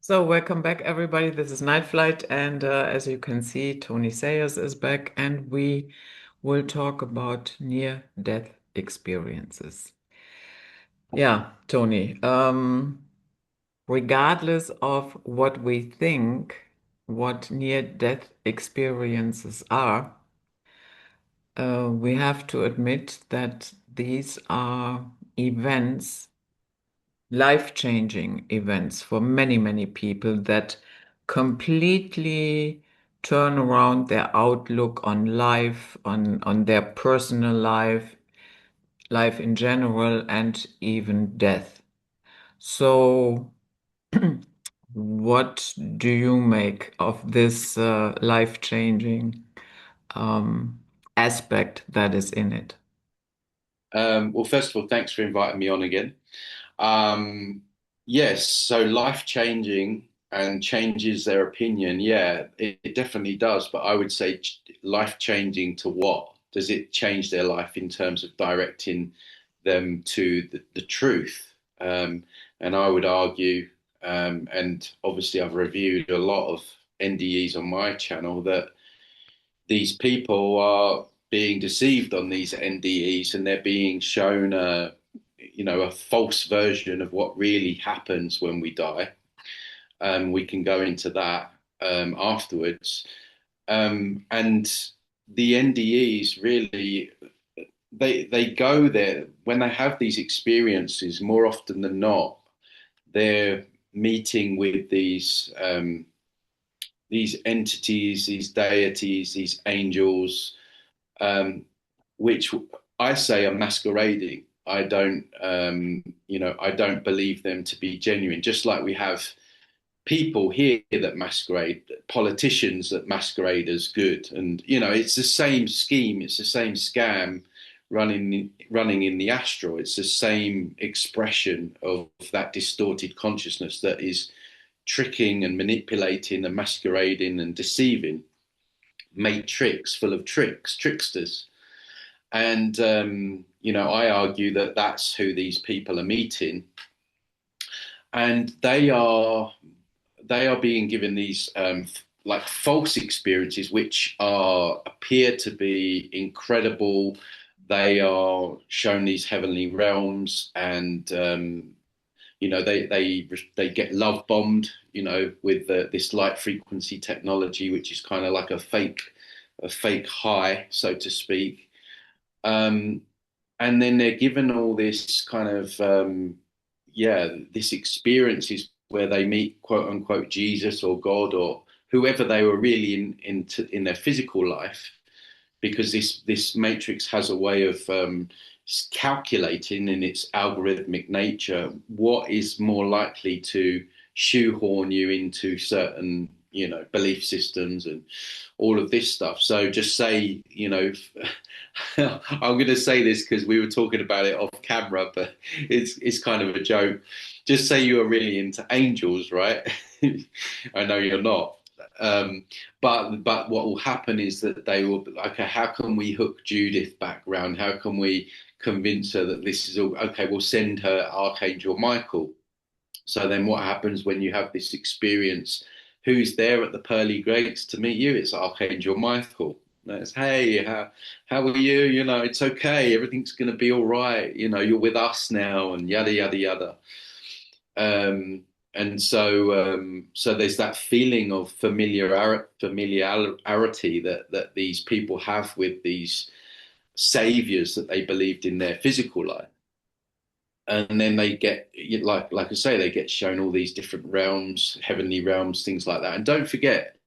So, welcome back, everybody. This is Night Flight, and as you can see, Tony Sayers is back, and we will talk about near-death experiences. Yeah, Tony, regardless of what we think, what near-death experiences are, we have to admit that these are events, life-changing events for many, many people that completely turn around their outlook on life, on their personal life, life in general, and even death. So, what do you make of this life-changing aspect that is in it? Well, first of all, thanks for inviting me on again. Um, yes, so life changing and changes their opinion. Yeah, it definitely does. But I would say life changing to what? Does it change their life in terms of directing them to the truth? And I would argue, and obviously I've reviewed a lot of NDEs on my channel, that these people are being deceived on these NDEs and they're being shown a false version of what really happens when we die. We can go into that afterwards. And the NDEs really they go there when they have these experiences more often than not. They're meeting with these entities, these deities, these angels, um, which I say are masquerading. I don't believe them to be genuine. Just like we have people here that masquerade, politicians that masquerade as good, and it's the same scheme, it's the same scam running in the astral. It's the same expression of that distorted consciousness that is tricking and manipulating and masquerading and deceiving, made tricks full of tricksters. And I argue that that's who these people are meeting, and they are being given these like false experiences, which are appear to be incredible. They are shown these heavenly realms, and they get love bombed, with this light frequency technology, which is kind of like a fake high, so to speak. Um, and then they're given all this kind of this experiences where they meet quote unquote Jesus or God or whoever they were really in their physical life, because this matrix has a way of calculating in its algorithmic nature what is more likely to shoehorn you into certain belief systems and all of this stuff. So just say, I'm going to say this because we were talking about it off camera, but it's kind of a joke. Just say you are really into angels, right? I know you're not. Um, but what will happen is that they will be like, okay, how can we hook Judith back round? How can we convince her that this is all okay? We'll send her Archangel Michael. So then what happens when you have this experience? Who's there at the pearly gates to meet you? It's Archangel Michael. That's, hey, how are you? It's okay. Everything's going to be all right. You're with us now, and yada yada yada. Um, and so there's that feeling of familiarity that these people have with these saviors that they believed in their physical life. And then they get, like I say, they get shown all these different realms, heavenly realms, things like that. And don't forget,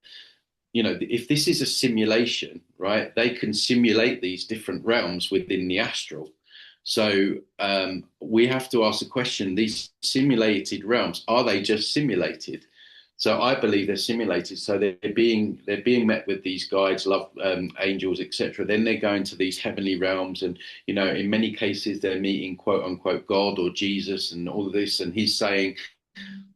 if this is a simulation, right, they can simulate these different realms within the astral. So we have to ask the question: these simulated realms, are they just simulated? So I believe they're simulated. So they're being met with these guides, love angels, etc. Then they're going to these heavenly realms, and in many cases they're meeting quote unquote God or Jesus and all of this, and he's saying,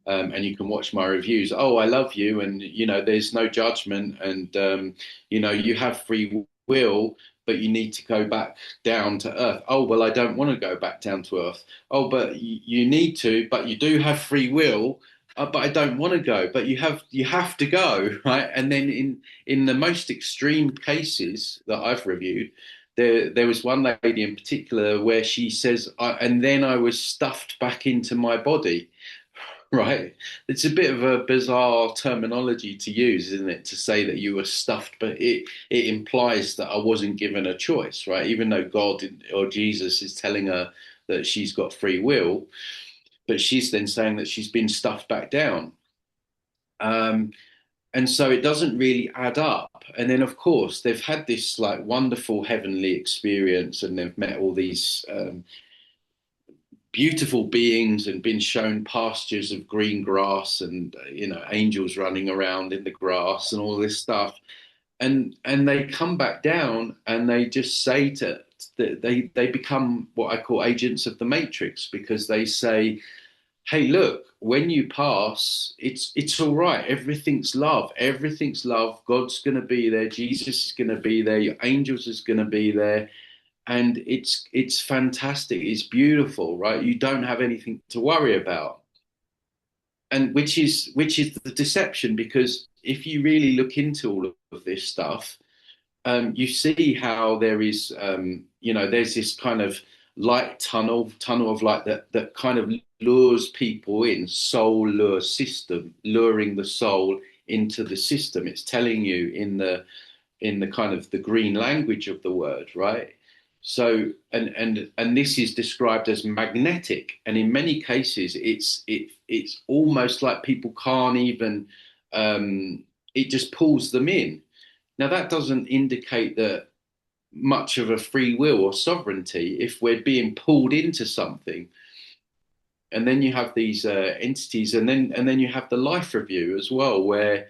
and you can watch my reviews. Oh, I love you, and there's no judgment, and you have free will, but you need to go back down to earth. Oh, well, I don't want to go back down to earth. Oh, but you need to, but you do have free will, but I don't want to go. But you have to go, right? And then in the most extreme cases that I've reviewed, there was one lady in particular where she says, and then I was stuffed back into my body. Right. It's a bit of a bizarre terminology to use, isn't it? To say that you were stuffed, but it implies that I wasn't given a choice, right? Even though God or Jesus is telling her that she's got free will, but she's then saying that she's been stuffed back down. Um, and so it doesn't really add up. And then, of course, they've had this like wonderful heavenly experience, and they've met all these beautiful beings and been shown pastures of green grass and angels running around in the grass and all this stuff, and they come back down and they just say to they become what I call agents of the matrix, because they say, hey, look, when you pass, it's all right, everything's love, God's going to be there, Jesus is going to be there, your angels is going to be there, and it's fantastic, it's beautiful, right? You don't have anything to worry about. And which is the deception, because if you really look into all of this stuff, you see how there is, there's this kind of light tunnel of light that kind of lures people in, soul lure system, luring the soul into the system. It's telling you in the kind of the green language of the word, right? So, and this is described as magnetic, and in many cases, it's almost like people can't even. It just pulls them in. Now, that doesn't indicate that much of a free will or sovereignty if we're being pulled into something. And then you have these entities, and then you have the life review as well, where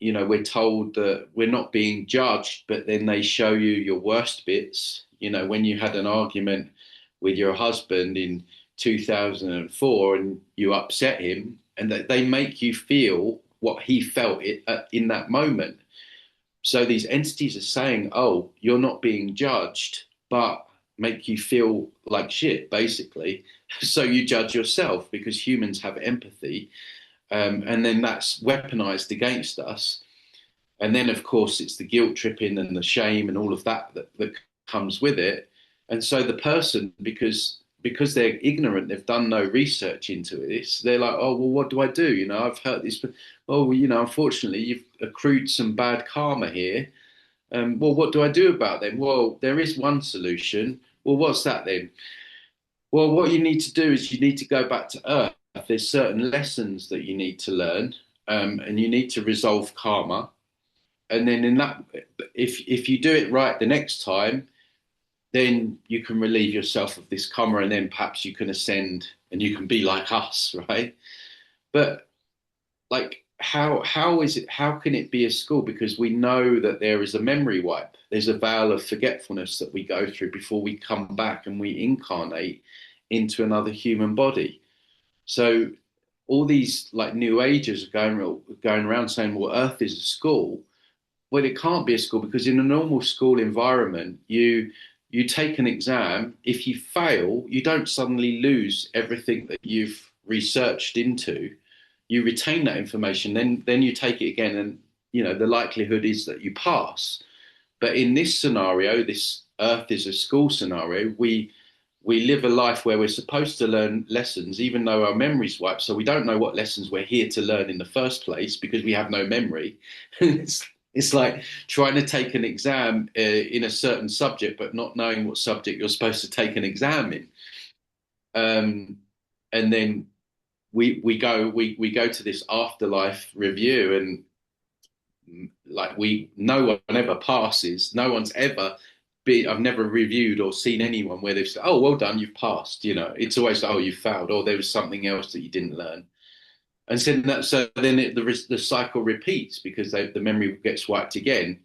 we're told that we're not being judged, but then they show you your worst bits. When you had an argument with your husband in 2004 and you upset him, and that they make you feel what he felt in that moment. So these entities are saying, oh, you're not being judged, but make you feel like shit, basically. So you judge yourself, because humans have empathy. And then that's weaponized against us. And then, of course, it's the guilt tripping and the shame and all of that comes with it. And so the person, because they're ignorant, they've done no research into this. They're like, oh, well, what do I do? I've heard this, but oh, well, unfortunately, you've accrued some bad karma here. Well, what do I do about them? Well, there is one solution. Well, what's that then? Well, what you need to do is you need to go back to Earth. There's certain lessons that you need to learn, and you need to resolve karma. And then in that, if you do it right the next time, then you can relieve yourself of this karma, and then perhaps you can ascend and you can be like us, right? But like, how can it be a school? Because we know that there is a memory wipe. There's a veil of forgetfulness that we go through before we come back and we incarnate into another human body. So all these like new agers are going around saying, well, Earth is a school. Well, it can't be a school, because in a normal school environment, you take an exam. If you fail, you don't suddenly lose everything that you've researched into. You retain that information, then you take it again, and the likelihood is that you pass. But in this scenario, this Earth is a school scenario, we live a life where we're supposed to learn lessons, even though our memory's wiped. So we don't know what lessons we're here to learn in the first place, because we have no memory. it's like trying to take an exam in a certain subject, but not knowing what subject you're supposed to take an exam in. Um, and then we go to this afterlife review, and like no one ever passes. No one's ever been. I've never reviewed or seen anyone where they've said, "Oh, well done, you've passed." It's always, "Oh, you failed," or there was something else that you didn't learn. And so then the cycle repeats, because the memory gets wiped again.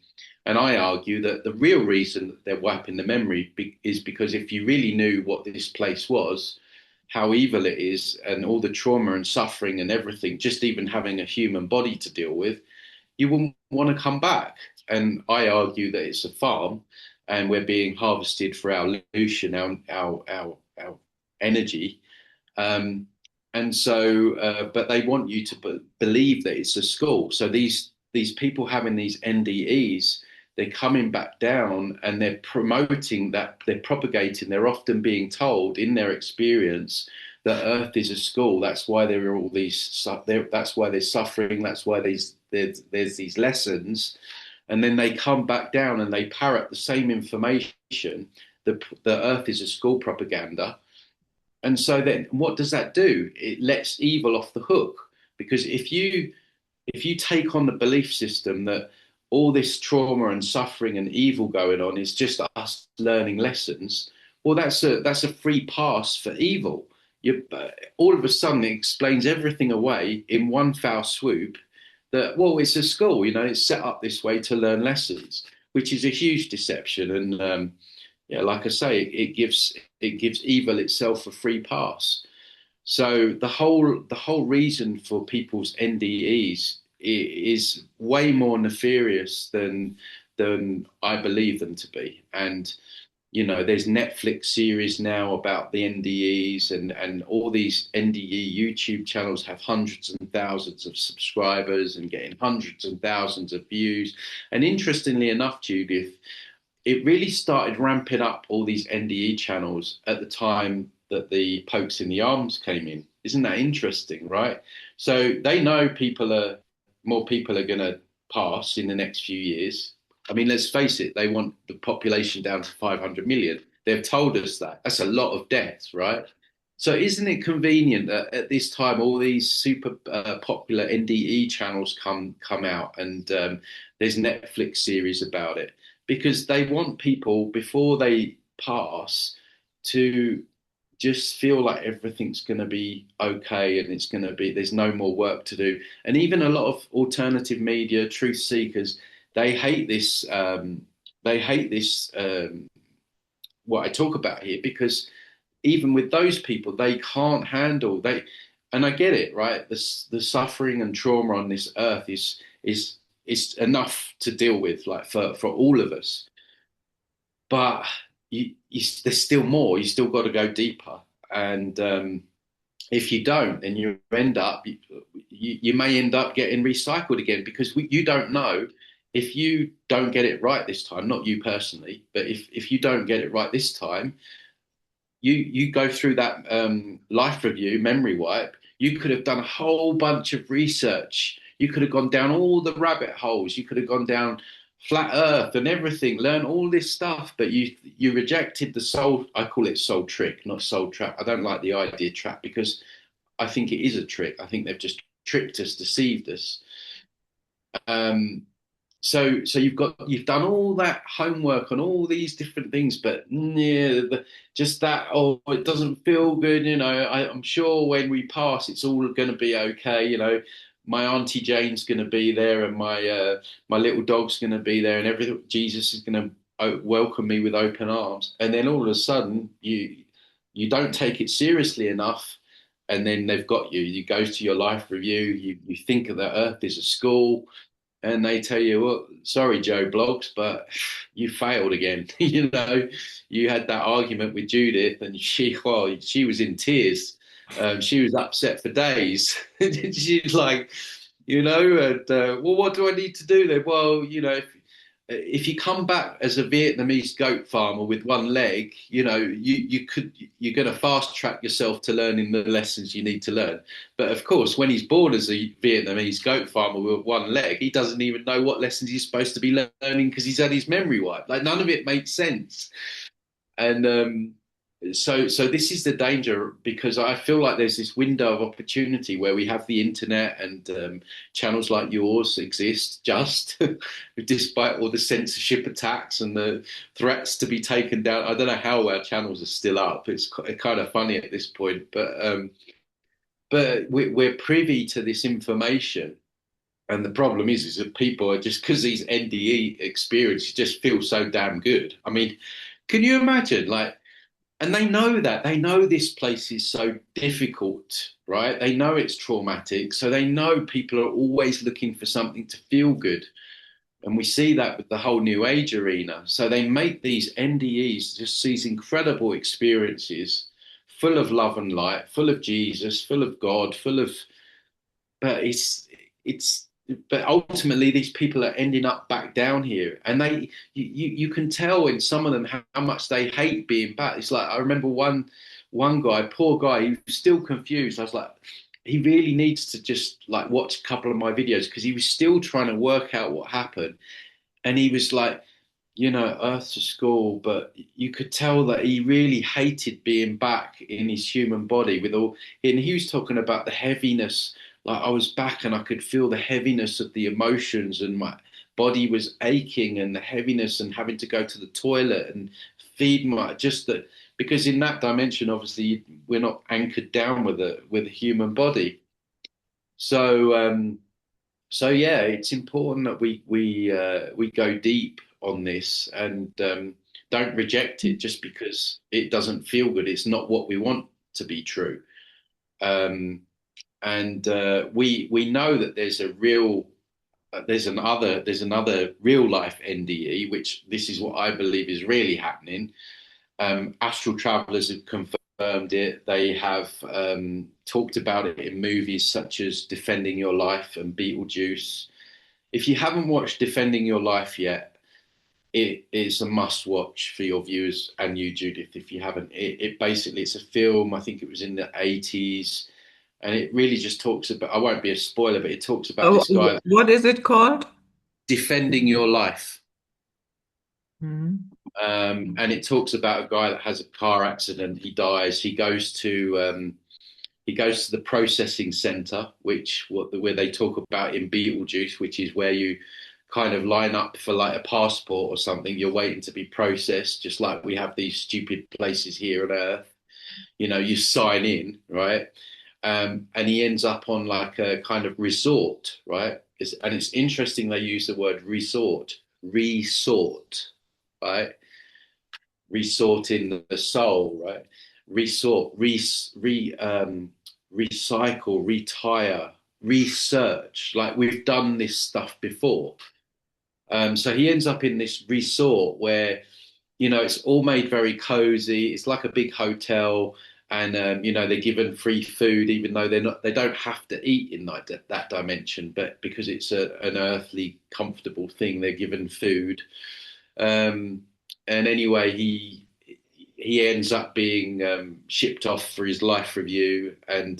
And I argue that the real reason that they're wiping the memory is because if you really knew what this place was, how evil it is, and all the trauma and suffering and everything, just even having a human body to deal with, you wouldn't want to come back. And I argue that it's a farm, and we're being harvested for our illusion, our energy. Um, And so, but they want you to believe that it's a school. So these people having these NDEs, they're coming back down and they're promoting that, they're propagating. They're often being told in their experience that Earth is a school. That's why there are all these. That's why there's suffering. That's why there's these lessons, and then they come back down and they parrot the same information. The Earth is a school propaganda, and so then what does that do? It lets evil off the hook. Because if you take on the belief system that all this trauma and suffering and evil going on is just us learning lessons, well, that's a free pass for evil. You all of a sudden it explains everything away in one foul swoop. That, well, it's a school, it's set up this way to learn lessons, which is a huge deception. And yeah, like I say, it gives evil itself a free pass. So the whole reason for people's NDEs is way more nefarious than I believe them to be. And there's Netflix series now about the NDEs, and all these NDE YouTube channels have hundreds and thousands of subscribers and getting hundreds and thousands of views. And interestingly enough, Judith, it really started ramping up all these NDE channels at the time that the pokes in the arms came in. Isn't that interesting, right? So they know more people are going to pass in the next few years. I mean, let's face it, they want the population down to 500 million. They've told us that. That's a lot of deaths, right? So isn't it convenient that at this time all these super popular NDE channels come out, and there's Netflix series about it, because they want people before they pass to just feel like everything's going to be okay, and it's going to be, there's no more work to do. And even a lot of alternative media, truth seekers, they hate this. They hate this. What I talk about here, because even with those people, they can't handle they. And I get it, right? The suffering and trauma on this earth is enough to deal with, like for all of us. But there's still more. You still got to go deeper. And if you don't, then you may end up getting recycled again, because you don't know if you don't get it right this time. Not you personally, but if you don't get it right this time, you go through that life review, memory wipe. You could have done a whole bunch of research. You could have gone down all the rabbit holes. You could have gone down flat Earth and everything, learn all this stuff, but you rejected the soul. I call it soul trick, not soul trap. I don't like the idea trap, because I think it is a trick. I think they've just tricked us, deceived us. Um, so you've done all that homework on all these different things, but yeah, just that, oh, it doesn't feel good. I'm sure when we pass, it's all going to be okay. My Auntie Jane's going to be there, and my little dog's going to be there, and everything. Jesus is going to welcome me with open arms. And then all of a sudden, you don't take it seriously enough, and then they've got you. You go to your life review. You think that Earth is a school, and they tell you, well, sorry, Joe Blogs, but you failed again. You had that argument with Judith, and she was in tears. She was upset for days. She's like, and well, what do I need to do then? Well, if you come back as a Vietnamese goat farmer with one leg, you're going to fast track yourself to learning the lessons you need to learn. But of course, when he's born as a Vietnamese goat farmer with one leg, he doesn't even know what lessons he's supposed to be learning, because he's had his memory wiped. Like, none of it makes sense. And so this is the danger, because I feel like there's this window of opportunity where we have the internet, and channels like yours exist, just despite all the censorship attacks and the threats to be taken down. I don't know how our channels are still up. It's kind of funny at this point, but we're privy to this information. And the problem is that people are just, because these NDE experiences just feel so damn good. I mean, can you imagine, like, and they know that. They know this place is so difficult, right? They know it's traumatic. So they know people are always looking for something to feel good. And we see that with the whole New Age arena. So they make these NDEs, just these incredible experiences, full of love and light, full of Jesus, full of God, full of, but it's but ultimately these people are ending up back down here, and you can tell in some of them how much they hate being back. It's like I remember one guy, poor guy, he was still confused. I was like, he really needs to just like watch a couple of my videos because he was still trying to work out what happened, and he was like, Earth to school, but you could tell that he really hated being back in his human body with all, and he was talking about the heaviness. Like I was back and I could feel the heaviness of the emotions, and my body was aching, and the heaviness, and having to go to the toilet and feed my just that because in that dimension, obviously, we're not anchored down with a human body. So so yeah, it's important that we go deep on this and don't reject it just because it doesn't feel good. It's not what we want to be true. Um, and we know that there's another real life NDE, which this is what I believe is really happening. Astral travelers have confirmed it. They have talked about it in movies such as Defending Your Life and Beetlejuice. If you haven't watched Defending Your Life yet, it is a must watch for your viewers and you, Judith, if you haven't. It basically, it's a film, I think it was in the 80s, and it really just talks about, I won't be a spoiler, but it talks about Oh, this guy what is it called? defending your life. Hmm. And it talks about a guy that has a car accident. He dies. He goes to the processing center, where they talk about in Beetlejuice, which is where you kind of line up for like a passport or something. You're waiting to be processed, just like we have these stupid places here on Earth. You sign in, right? And he ends up on like a kind of resort, right? And it's interesting they use the word resort, right? Resort in the soul, right? Resort, recycle, retire, research. Like we've done this stuff before. So he ends up in this resort where, it's all made very cozy. It's like a big hotel, and they're given free food, even though they don't have to eat in that dimension. But because it's an earthly, comfortable thing, they're given food. Um, and anyway, he ends up being shipped off for his life review, and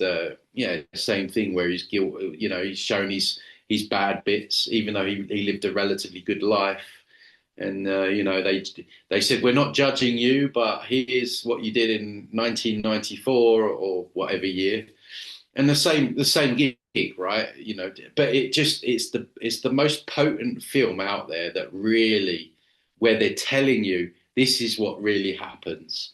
yeah, same thing where he's guilt. He's shown his bad bits, even though he lived a relatively good life. And they said we're not judging you, but here's what you did in 1994 or whatever year, and the same gig, right? But it's the most potent film out there that really where they're telling you this is what really happens.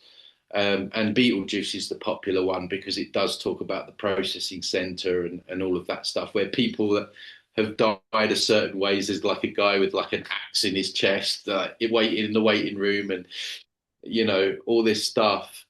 And Beetlejuice is the popular one because it does talk about the processing center and all of that stuff where people that have died a certain ways. There's like a guy with like an axe in his chest, waiting in the waiting room, and all this stuff.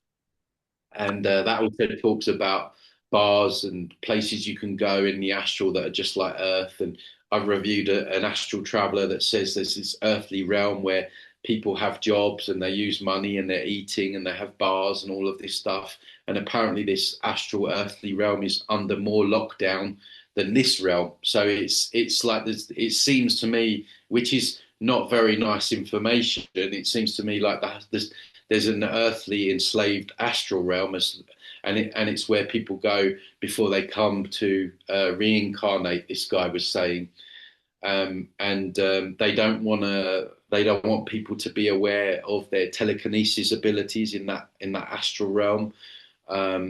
And that also talks about bars and places you can go in the astral that are just like Earth. And I've reviewed an astral traveler that says there's this earthly realm where people have jobs and they use money and they're eating and they have bars and all of this stuff. And apparently, this astral earthly realm is under more lockdown than this realm. So it's like it seems to me, which is not very nice information. It seems to me like there's an earthly enslaved astral realm, and it's where people go before they come to reincarnate. This guy was saying, and they don't want people to be aware of their telekinesis abilities in that astral realm.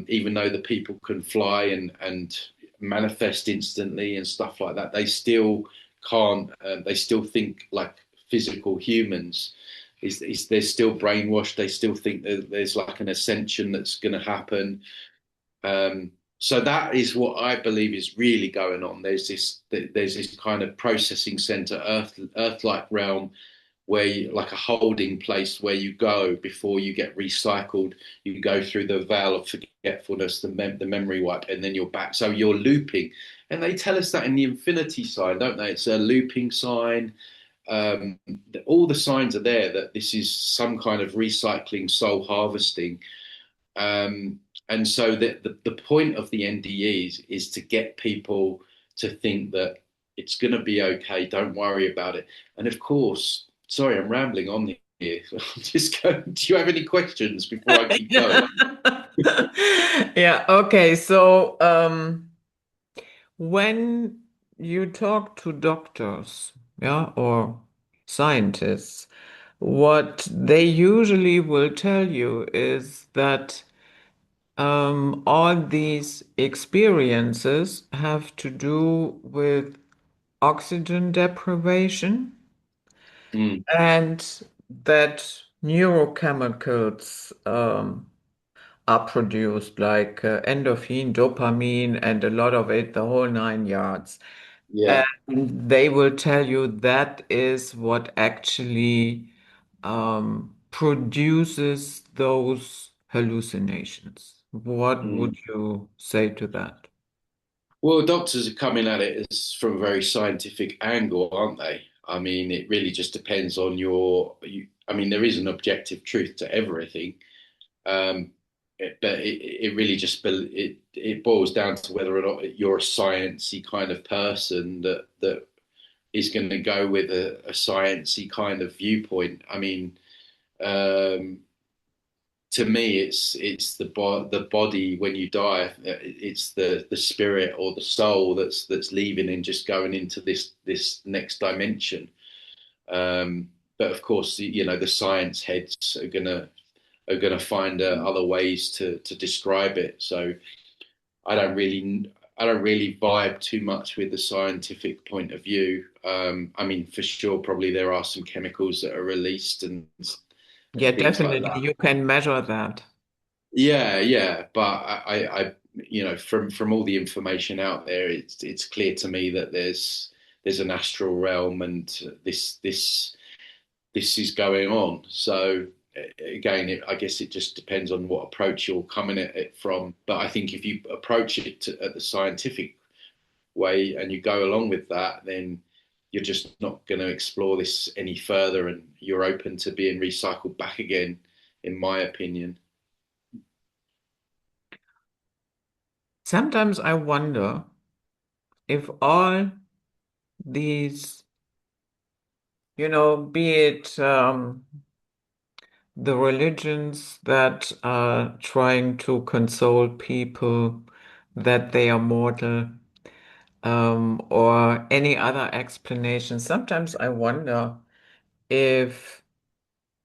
Even though the people can fly and manifest instantly and stuff like that, they still can't. They still think like physical humans. They're still brainwashed. They still think that there's like an ascension that's going to happen. So that is what I believe is really going on. There's this kind of processing center, Earth-like realm, like a holding place where you go before you get recycled. You go through the veil of forgetfulness, the memory wipe, and then you're back. So you're looping, and they tell us that in the infinity sign, don't they? It's a looping sign. Um, all the signs are there that this is some kind of recycling, soul harvesting. And so the point of the NDEs is to get people to think that it's going to be okay. Don't worry about it. And of course, sorry, I'm rambling on here. I'm just going. Do you have any questions before I keep going? Yeah, okay. So, when you talk to doctors, yeah, or scientists, what they usually will tell you is that all these experiences have to do with oxygen deprivation Mm, and that neurochemicals are produced like endorphin, dopamine, and a lot of it, the whole nine yards. yeah. And they will tell you that is what actually produces those hallucinations. What would Mm. you say to that? Well, doctors are coming at it as from a very scientific angle, aren't they? I mean, it really just depends on I mean, there is an objective truth to everything. But it really just it boils down to whether or not you're a sciencey kind of person that is going to go with a sciencey kind of viewpoint. I mean, um, to me, it's the body when you die. It's the spirit or the soul that's leaving and just going into this next dimension. But of course, the science heads are gonna find other ways to describe it. So I don't really vibe too much with the scientific point of view. I mean, for sure, probably there are some chemicals that are released Yeah, and things like definitely. that. You can measure that. Yeah, yeah, but from all the information out there, it's clear to me that there's an astral realm, and this is going on. So again, I guess it just depends on what approach you're coming at it from. But I think if you approach it at the scientific way and you go along with that, then you're just not going to explore this any further, and you're open to being recycled back again, in my opinion. Sometimes I wonder if all these, be it the religions that are trying to console people that they are mortal, or any other explanation. Sometimes I wonder if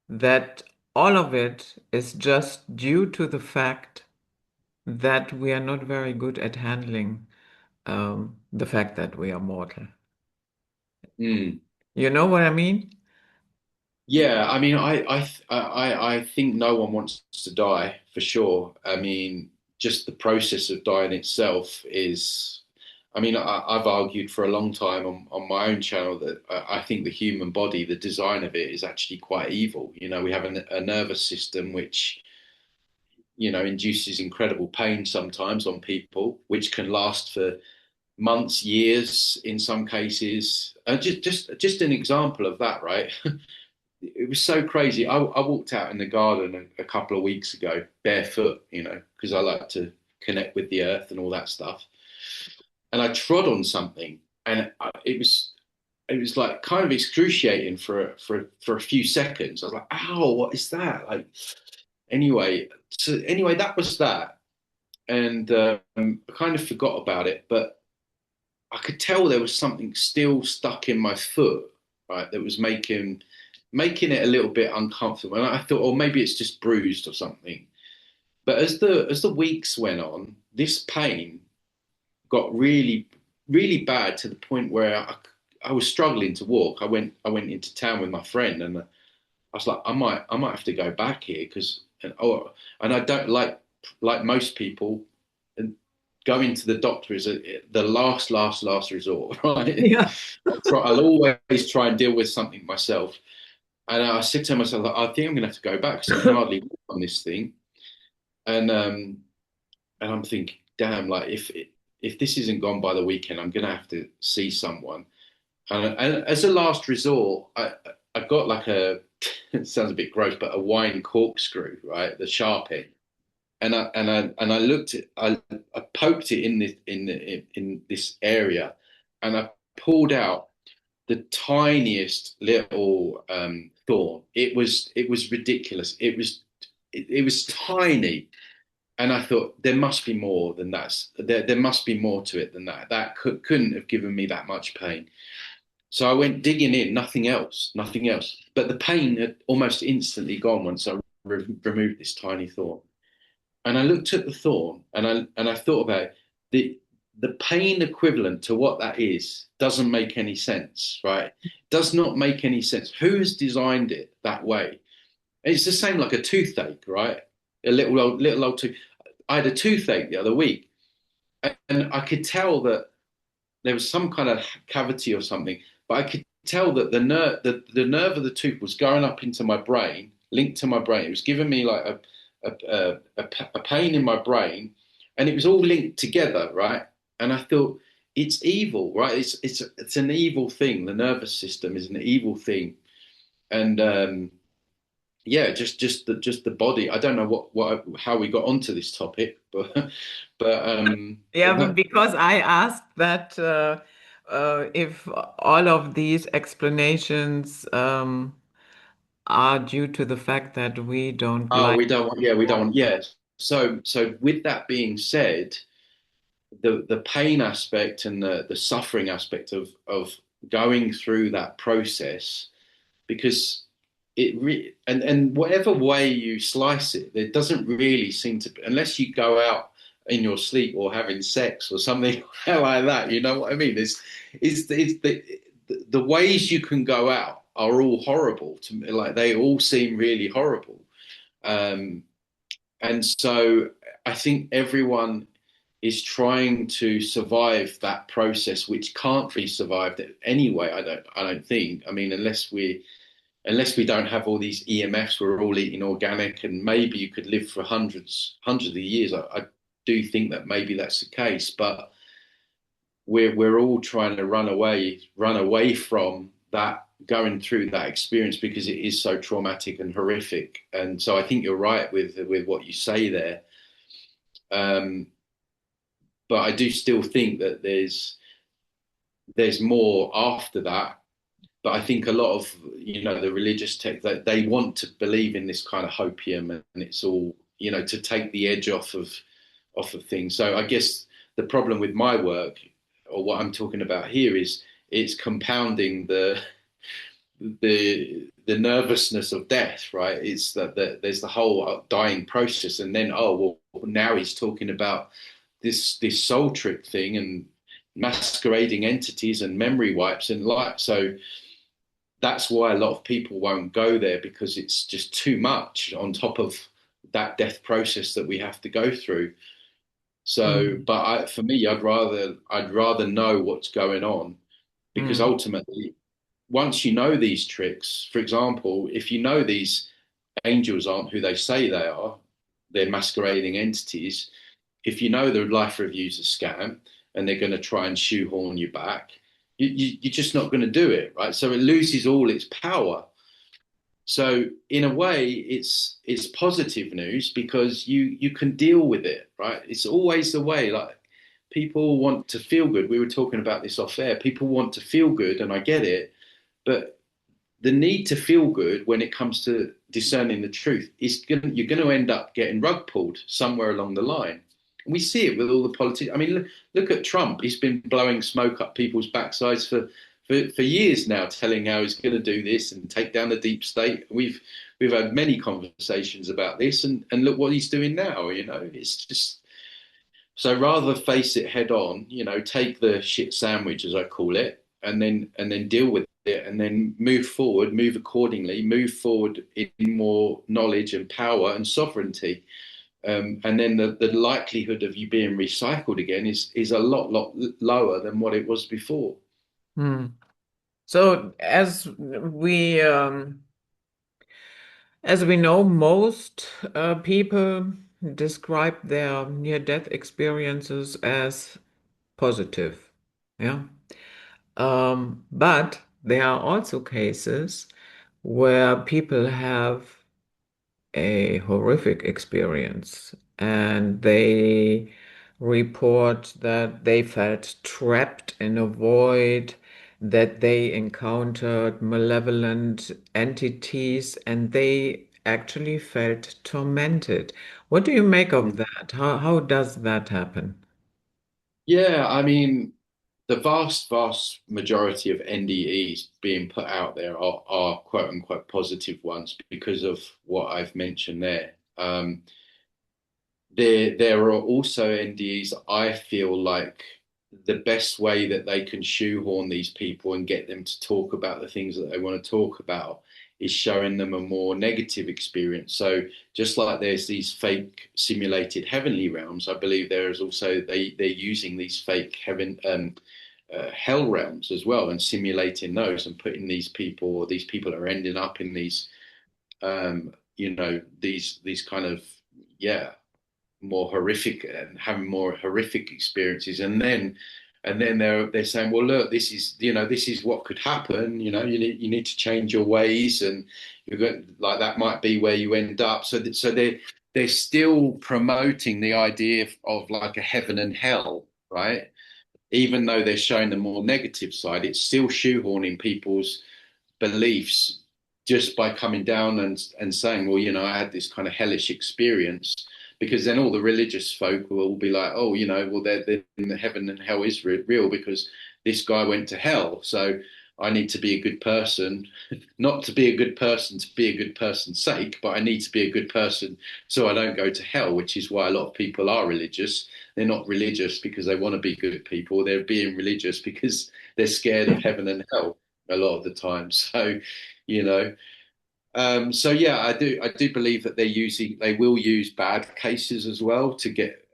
that all of it is just due to the fact that we are not very good at handling the fact that we are mortal. Mm. You know what I mean? Yeah, I mean, I think no one wants to die for sure. I mean, just the process of dying itself is. I mean, I've argued for a long time on my own channel that I think the human body, the design of it, is actually quite evil. We have a nervous system which induces incredible pain sometimes on people, which can last for months, years in some cases. Just an example of that, right? It was so crazy. I walked out in the garden a couple of weeks ago, barefoot, because I like to connect with the earth and all that stuff. And I trod on something, and it was like kind of excruciating for a few seconds. I was like, "Ow, what is that?" Like, anyway, that was that, and I kind of forgot about it, but I could tell there was something still stuck in my foot, right, that was making it a little bit uncomfortable. And I thought, oh, maybe it's just bruised or something. But as the weeks went on, this pain got really, really bad to the point where I was struggling to walk. I went into town with my friend, and I was like, I might have to go back here because and I don't like most people. And going to the doctor is the last resort, right? Yeah. I'll always try and deal with something myself. And I said to myself, I think I'm going to have to go back because I can hardly walk on this thing. And I'm thinking, damn, like if this isn't gone by the weekend, I'm going to have to see someone. And as a last resort, I got like it sounds a bit gross, but a wine corkscrew, right? The sharp end. and I looked at I poked it in in this area, and I pulled out the tiniest little thorn. It was ridiculous. It was tiny, and I thought there must be more than that. There must be more to it than that. That couldn't have given me that much pain. So I went digging in, nothing else, nothing else. But the pain had almost instantly gone once I removed this tiny thorn. And I looked at the thorn, and I thought about it. The pain equivalent to what that is doesn't make any sense, right? Does not make any sense. Who has designed it that way? It's the same like a toothache, right? A little old tooth. I had a toothache the other week, and I could tell that there was some kind of cavity or something, but I could tell that the nerve of the tooth was going up into my brain, linked to my brain. It was giving me like a pain in my brain, and it was all linked together, right? And I thought it's evil, right? It's an evil thing. The nervous system is an evil thing, and yeah, just the body. I don't know what how we got onto this topic, but Yeah, but that, because I asked that if all of these explanations are due to the fact that we don't oh, like we don't want, yeah, we don't want, yeah. So with that being said, the pain aspect and the suffering aspect of going through that process, because and whatever way you slice it, there doesn't really seem to, unless you go out in your sleep or having sex or something like that. You know what I mean? It's the ways you can go out are all horrible to me. Like they all seem really horrible. Um, and so I think everyone is trying to survive that process, which can't be survived anyway. I don't think. I mean, unless we don't have all these EMFs, we're all eating organic, and maybe you could live for hundreds of years. I do think that maybe that's the case, but we're all trying to run away from that, going through that experience, because it is so traumatic and horrific. And so I think you're right with what you say there. Um, but I do still think that there's more after that. But I think a lot of the religious tech, that they want to believe in this kind of hopium, and it's all to take the edge off of things. So I guess the problem with my work, or what I'm talking about here, is it's compounding the nervousness of death, right? It's that there's the whole dying process, and then, oh well, now he's talking about this soul trip thing and masquerading entities and memory wipes and like so. That's why a lot of people won't go there, because it's just too much on top of that death process that we have to go through. So, Mm, but for me, I'd rather know what's going on, because mm, ultimately, once you know these tricks, for example, if you know these angels aren't who they say they are, they're masquerading entities. If you know the life review's a scam and they're going to try and shoehorn you back, you're just not going to do it, right? So it loses all its power. So in a way, it's positive news, because you can deal with it, right? It's always the way. Like people want to feel good. We were talking about this off air. People want to feel good, and I get it, but the need to feel good when it comes to discerning the truth is you're going to end up getting rug pulled somewhere along the line. And we see it with all the politics. I mean, look at Trump. He's been blowing smoke up people's backsides for years now, telling how he's going to do this and take down the deep state. We've had many conversations about this, and look what he's doing now. It's just so, rather face it head on, take the shit sandwich, as I call it, and then deal with it, and then move forward, move accordingly, move forward in more knowledge and power and sovereignty. And then the likelihood of you being recycled again is a lot lower than what it was before. mm. So as we know, most people describe their near-death experiences as positive. Yeah. But there are also cases where people have a horrific experience, and they report that they felt trapped in a void, that they encountered malevolent entities, and they actually felt tormented. What do you make of that? How does that happen? Yeah, I mean, the vast majority of NDEs being put out there are quote unquote positive ones because of what I've mentioned there. There are also NDEs, I feel like the best way that they can shoehorn these people and get them to talk about the things that they want to talk about is showing them a more negative experience. So just like there's these fake simulated heavenly realms, I believe there is also they're using these fake hell realms as well and simulating those and putting these people are ending up in these these kind of yeah more horrific and having more horrific experiences and then they're saying, well, look, this is this is what could happen. You need to change your ways, and you're going like that might be where you end up. So they're still promoting the idea of like a heaven and hell, right? Even though they're showing the more negative side, it's still shoehorning people's beliefs just by coming down and saying, well, I had this kind of hellish experience, because then all the religious folk will be like, oh, well, they're in the heaven and hell is real because this guy went to hell. So I need to be a good person, not to be a good person to be a good person's sake, but I need to be a good person so I don't go to hell, which is why a lot of people are religious. They're not religious because they want to be good people. They're being religious because they're scared of heaven and hell a lot of the time. So, you know, so yeah, I do believe that they will use bad cases as well to get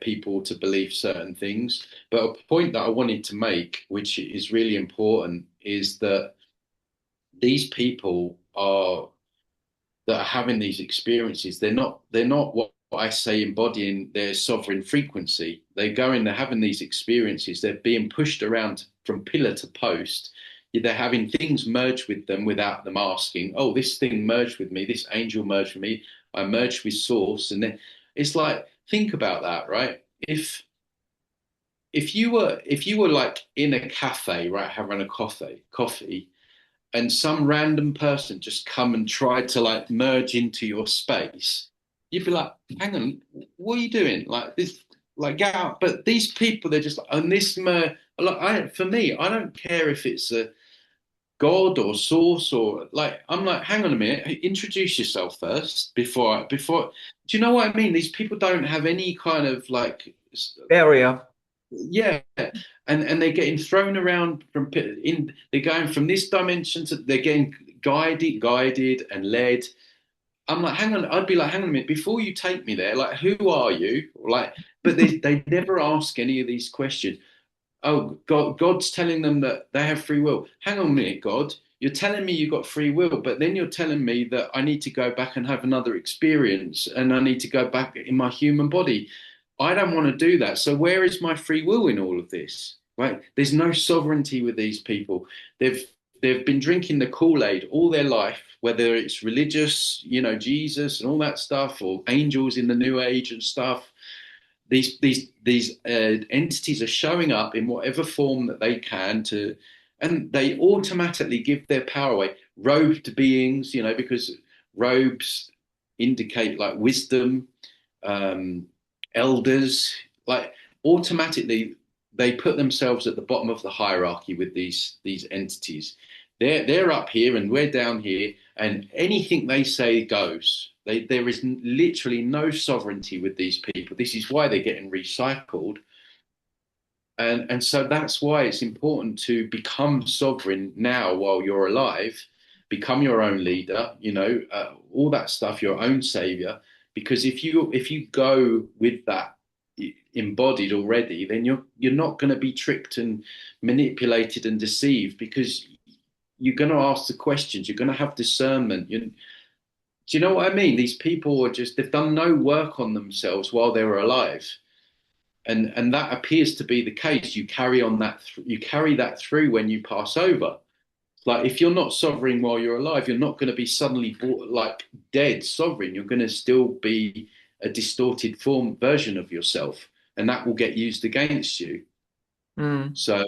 people to believe certain things. But a point that I wanted to make, which is really important, is that these people are that are having these experiences, they're not what I say embodying their sovereign frequency. They're having these experiences, they're being pushed around from pillar to post. They're having things merge with them without them asking, oh, this thing merged with me, this angel merged with me, I merged with source. And then it's like, think about that, right? If you were like in a cafe, right, having a coffee, and some random person just come and tried to like merge into your space, you'd be like, hang on, what are you doing? Like this, like get out. But these people, they're just like, and this like for me, I don't care if it's a God or source or like I'm like, hang on a minute, introduce yourself first before do you know what I mean? These people don't have any kind of like Area. yeah, and they're getting thrown around they're going from this dimension to they're getting guided and led. I'm like, hang on, I'd be like, hang on a minute, before you take me there, like, who are you? Like, but they never ask any of these questions. Oh, God's telling them that they have free will. Hang on a minute, God. You're telling me you got free will, but then you're telling me that I need to go back and have another experience and I need to go back in my human body. I don't want to do that. So where is my free will in all of this? Right? There's no sovereignty with these people. They've they've been drinking the Kool-Aid all their life, whether it's religious, Jesus and all that stuff, or angels in the New Age and stuff. These entities are showing up in whatever form that they can to, and they automatically give their power away. Robed beings, because robes indicate like wisdom, um, elders, like automatically they put themselves at the bottom of the hierarchy with these entities. They're up here and we're down here, and anything they say goes. There is literally no sovereignty with these people. This is why they're getting recycled, and so that's why it's important to become sovereign now while you're alive, become your own leader, all that stuff, your own savior. Because if you go with that embodied already, then you're not going to be tricked and manipulated and deceived, because you're going to ask the questions, you're going to have discernment. Do you know what I mean? These people are they've done no work on themselves while they were alive, and that appears to be the case. You carry that through when you pass over. Like if you're not sovereign while you're alive, you're not going to be suddenly like dead sovereign. You're going to still be a distorted form version of yourself, and that will get used against you. Mm, So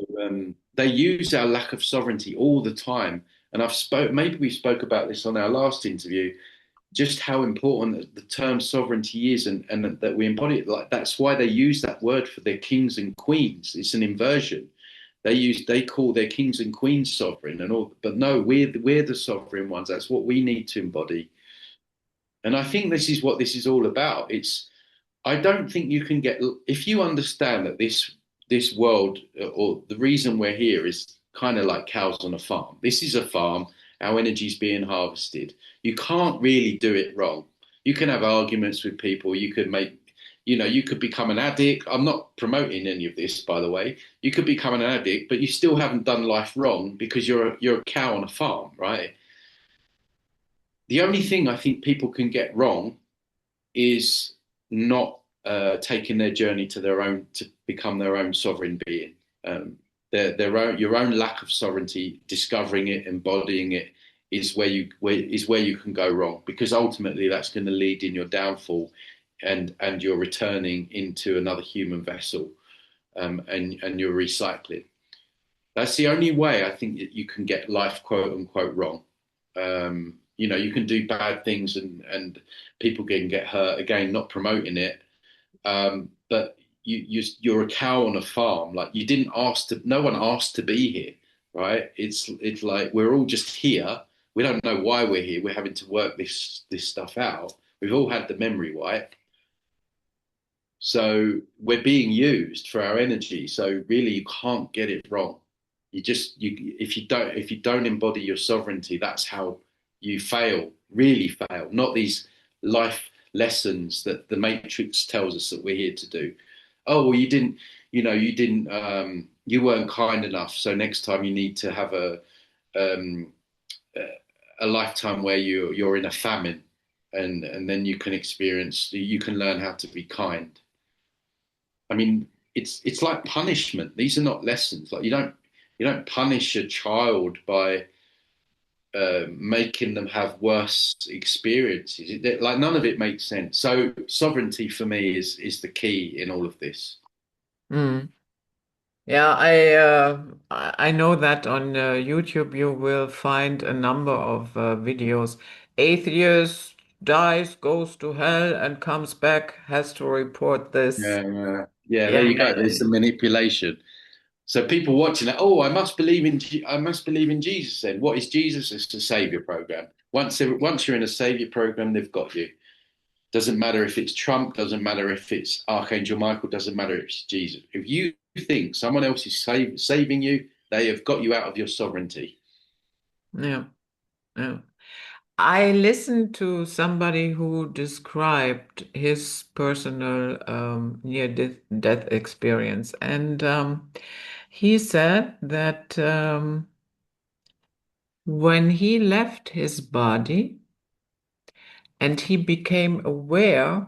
they use our lack of sovereignty all the time. And I've spoke maybe we spoke about this on our last interview, just how important the term sovereignty is, and that we embody it. Like that's why they use that word for their kings and queens. It's an inversion. They call their kings and queens sovereign and all, but no, we're the sovereign ones. That's what we need to embody. And I think this is what this is all about. It's I don't think you can get if you understand that this world or the reason we're here is kind of like cows on a farm. This is a farm. Our energy's being harvested. You can't really do it wrong. You can have arguments with people. You could make, you could become an addict. I'm not promoting any of this, by the way. You could become an addict, but you still haven't done life wrong because you're a cow on a farm, right? The only thing I think people can get wrong is not taking their journey to become their own sovereign being. Their own your own lack of sovereignty, discovering it, embodying it is where you can go wrong because ultimately that's going to lead in your downfall and you're returning into another human vessel and you're recycling. That's the only way I think that you can get life quote unquote wrong. You can do bad things and people can get hurt. Again, not promoting it, but you're a cow on a farm. Like you didn't ask to. No one asked to be here, right? It's like we're all just here. We don't know why we're here. We're having to work this stuff out. We've all had the memory wipe. So we're being used for our energy. So really, you can't get it wrong. You if you don't embody your sovereignty, that's how you fail, really fail. Not these life lessons that the Matrix tells us that we're here to do. Oh, well, you weren't kind enough. So next time you need to have um, a lifetime where you're in a famine, and then you can learn how to be kind. I mean, it's like punishment. These are not lessons. Like you don't punish a child by making them have worse experiences. Like none of it makes sense. So sovereignty for me is the key in all of this. mm. Yeah, I know that on YouTube you will find a number of videos. Atheist dies, goes to hell, and comes back, has to report this. Yeah. There Yeah, you go. There's the manipulation. So people watching that, oh, I must believe in Jesus. Then what is Jesus? It's a savior program. Once you're in a savior program, they've got you. Doesn't matter if it's Trump, doesn't matter if it's Archangel Michael, doesn't matter if it's Jesus. If you think someone else is saving you, they have got you out of your sovereignty. yeah, yeah. I listened to somebody who described his personal near-death experience, and he said that when he left his body and he became aware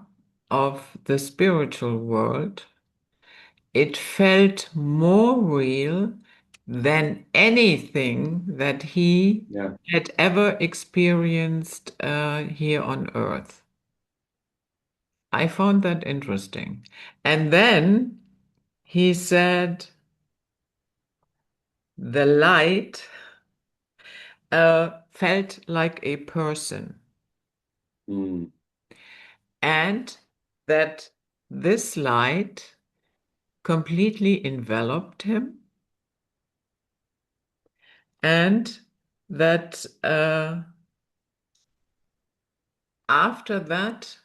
of the spiritual world, it felt more real than anything that he Yeah. had ever experienced here on Earth. I found that interesting. And then he said the light felt like a person, Mm, and that this light completely enveloped him, and that after that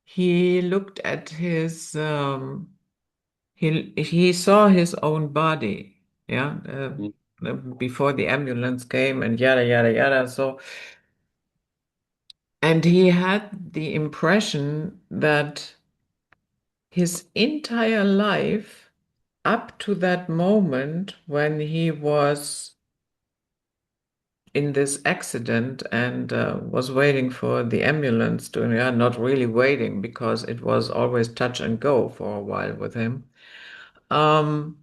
he looked at his he saw his own body, yeah, mm, before the ambulance came and yada yada yada. So, and he had the impression that his entire life up to that moment when he was in this accident and was waiting for the ambulance to, yeah, not really waiting because it was always touch and go for a while with him. Um,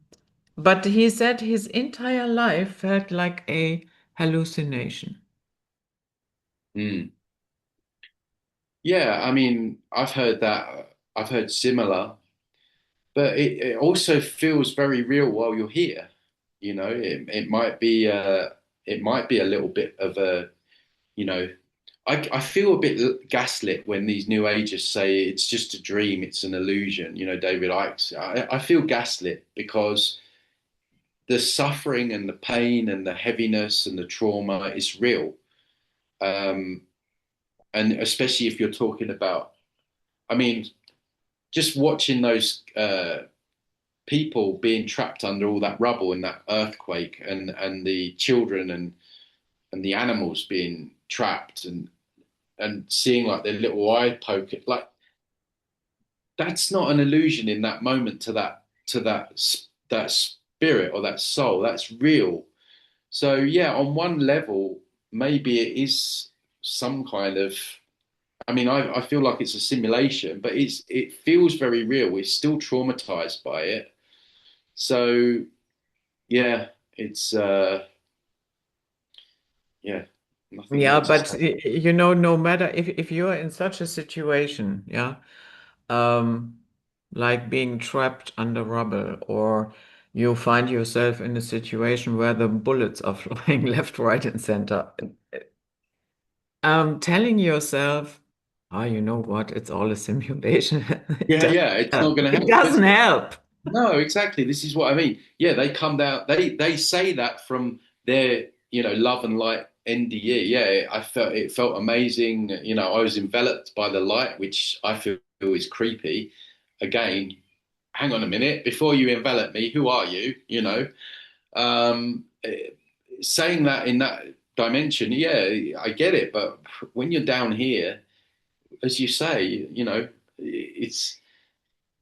But he said his entire life felt like a hallucination. Mm. Yeah, I mean, I've heard that. I've heard similar, but it also feels very real while you're here. You know, it might be a little bit of a, you know, I feel a bit gaslit when these new agers say it's just a dream, it's an illusion. You know, David Icke. I feel gaslit because the suffering and the pain and the heaviness and the trauma is real. Um, and especially if you're talking about, I mean, just watching those people being trapped under all that rubble and that earthquake, and the children and the animals being trapped, and seeing like their little eye poke, like that's not an illusion in that moment to that spirit or that soul. That's real. So yeah, on one level, maybe it is some kind of. I mean, I feel like it's a simulation, but it feels very real. We're still traumatized by it. So yeah, it's yeah, nothing Yeah, more to but say. no matter if you're in such a situation, yeah, um, like being trapped under rubble, or you find yourself in a situation where the bullets are flying left, right, and center, telling yourself, oh, you know what, it's all a simulation. It Yeah, doesn't yeah, it's not help. going to It help, is doesn't it? help. No, exactly. This is what I mean. Yeah, they come down. They say that from their love and light NDE. Yeah, I felt it felt amazing. You know, I was enveloped by the light, which I feel is creepy. Again, hang on a minute. Before you envelop me, who are you? You know, saying that in that dimension, yeah, I get it. But when you're down here, as you say, it's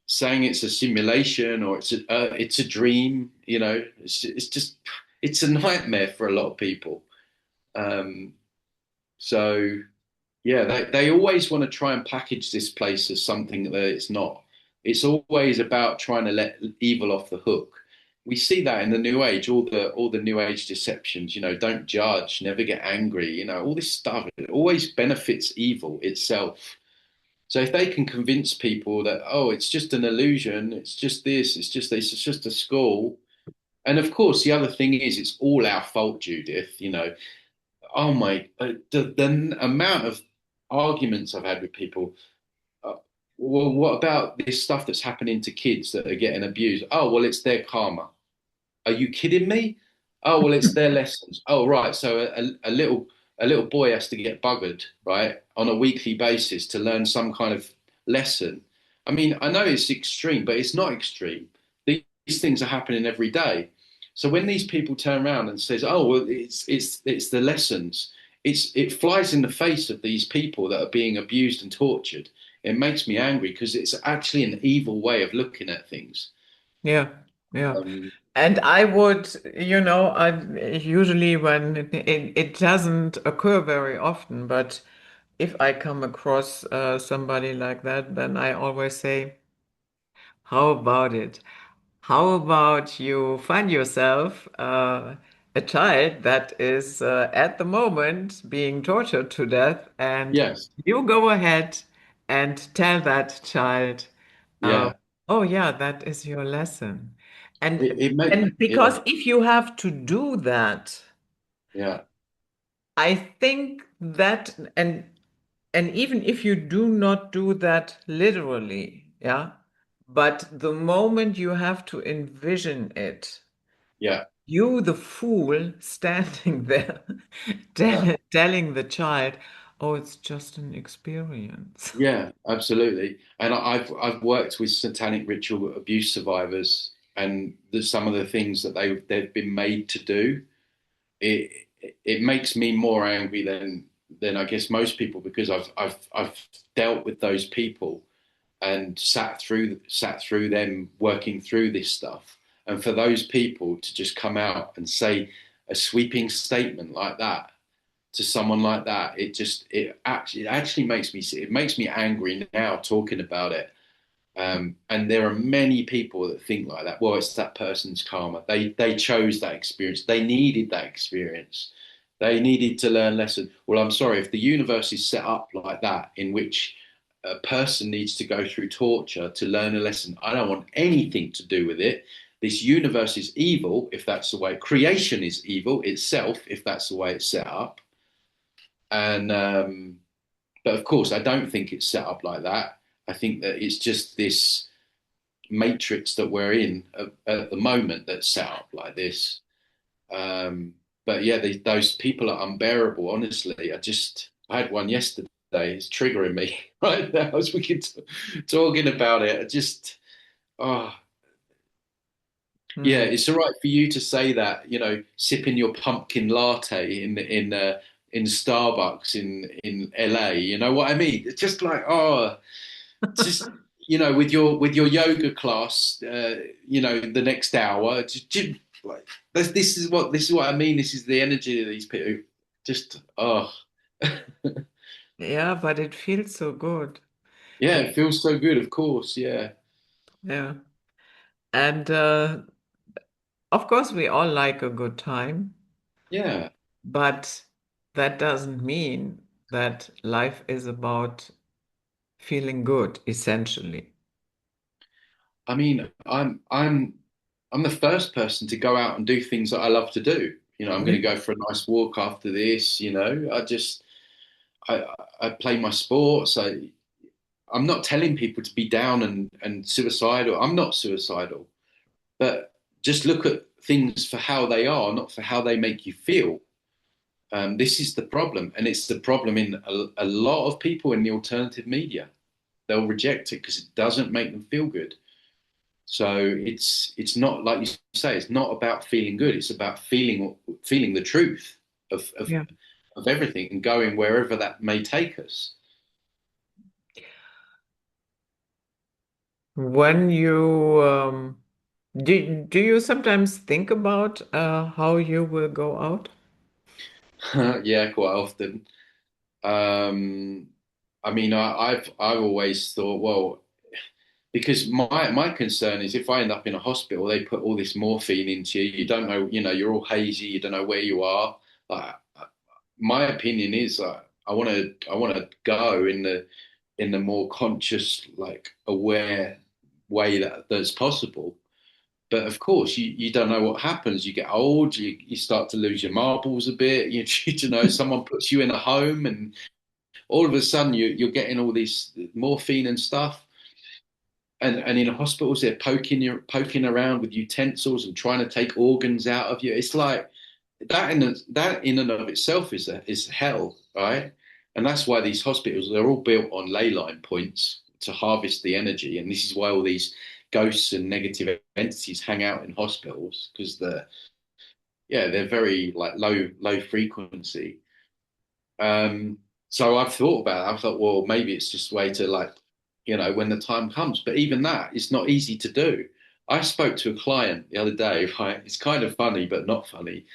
saying it's a simulation or it's a dream. You know, it's just it's a nightmare for a lot of people. Um, so yeah, they always want to try and package this place as something that it's not. It's always about trying to let evil off the hook. We see that in the new age, all the new age deceptions, don't judge, never get angry, all this stuff. It always benefits evil itself. So if they can convince people that, oh, it's just an illusion, it's just this, it's just this, it's just a school. And of course, the other thing is, it's all our fault, Judith. Oh my, the amount of arguments I've had with people. Uh, well, what about this stuff that's happening to kids that are getting abused? Oh, well, it's their karma. Are you kidding me? Oh, well, it's their lessons. Oh, right. So a little boy has to get buggered, right, on a weekly basis to learn some kind of lesson. I mean, I know it's extreme, but it's not extreme. These things are happening every day. So when these people turn around and says, "Oh, well, it's the lessons," it flies in the face of these people that are being abused and tortured. It makes me angry because it's actually an evil way of looking at things. Yeah, yeah. Um, And I would, I usually when it doesn't occur very often, but if I come across somebody like that, then I always say, how about it? How about you find yourself a child that is at the moment being tortured to death, and yes. you go ahead and tell that child, uh, Yeah, oh yeah, that is your lesson. it may, And yeah, because if you have to do that, yeah, I think that and even if you do not do that literally, yeah, but the moment you have to envision it, yeah, you, the fool, standing there yeah, telling the child, oh, it's just an experience. yeah, absolutely. And I've worked with satanic ritual abuse survivors, and some of the things that they've been made to do. It it makes me more angry than I guess most people, because I've dealt with those people and sat through them working through this stuff. And for those people to just come out and say a sweeping statement like that to someone like that, it actually makes me angry now talking about it. And there are many people that think like that. Well, it's that person's karma. They chose that experience. They needed that experience. They needed to learn lesson. Well, I'm sorry, if the universe is set up like that, in which a person needs to go through torture to learn a lesson, I don't want anything to do with it. This universe is evil if that's the way. Creation is evil itself if that's the way it's set up. And but of course, I don't think it's set up like that. I think that it's just this matrix that we're in at the moment that's set up like this. Um, but yeah, those people are unbearable. Honestly, I had one yesterday. It's triggering me right now as we keep talking about it. Oh yeah, Hmm. it's all right for you to say that. Sipping your pumpkin latte in Starbucks in LA. You know what I mean? It's just like just with your yoga class, the next hour, like this is what I mean. This is the energy of these people. Just Yeah, but it feels so good. yeah, It, it feels so good. Of course, yeah, yeah. And of course, we all like a good time, yeah. but that doesn't mean that life is about feeling good, essentially. I mean, I'm the first person to go out and do things that I love to do. I'm going to go for a nice walk after this. I I play my sports. I'm not telling people to be down and suicidal. I'm not suicidal, but just look at things for how they are, not for how they make you feel. This is the problem, and it's the problem in a lot of people in the alternative media. They'll reject it because it doesn't make them feel good. So it's not like you say. It's not about feeling good. It's about feeling the truth of of, Yeah. of everything and going wherever that may take us. When you do you sometimes think about how you will go out? Yeah, quite often. Um, I mean, I've always thought, well, because my concern is if I end up in a hospital, they put all this morphine into you. You don't know, you're all hazy. You don't know where you are. Like, my opinion is, I want to go in the more conscious, like aware way that's possible. But of course, you don't know what happens. You get old, you start to lose your marbles a bit. Someone puts you in a home, and all of a sudden you're getting all this morphine and stuff. And in hospitals, they're poking around with utensils and trying to take organs out of you. It's like that in and of itself is hell, right? And that's why these hospitals, they're all built on ley line points to harvest the energy. And this is why all these ghosts and negative entities hang out in hospitals because they're very like low frequency. So I've thought about it. I thought, well, maybe it's just a way to like, when the time comes. But even that, it's not easy to do. I spoke to a client the other day, right? It's kind of funny, but not funny.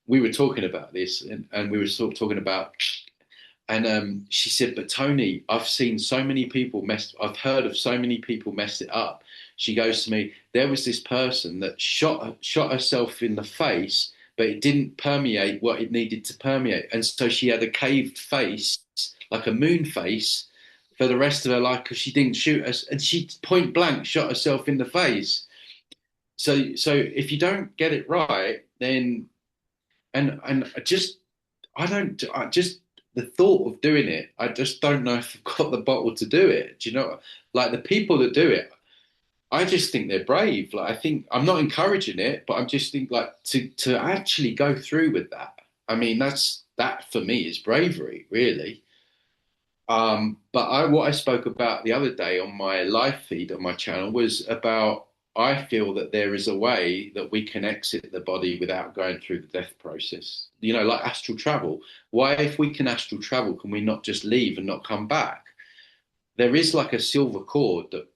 We were talking about this and we were sort of talking about, and she said, but Tony, I've heard of so many people mess it up. She goes to me, there was this person that shot herself in the face, but it didn't permeate what it needed to permeate. And so she had a caved face, like a moon face, for the rest of her life because she didn't shoot us. And she point blank shot herself in the face. So if you don't get it right, then and I just the thought of doing it, I just don't know if I've got the bottle to do it. Do you know? Like the people that do it, I just think they're brave. Like I think I'm not encouraging it, but I'm just think like to actually go through with that. I mean, that for me is bravery, really. But what I spoke about the other day on my live feed on my channel was about I feel that there is a way that we can exit the body without going through the death process. Like astral travel. Why, if we can astral travel, can we not just leave and not come back? There is like a silver cord that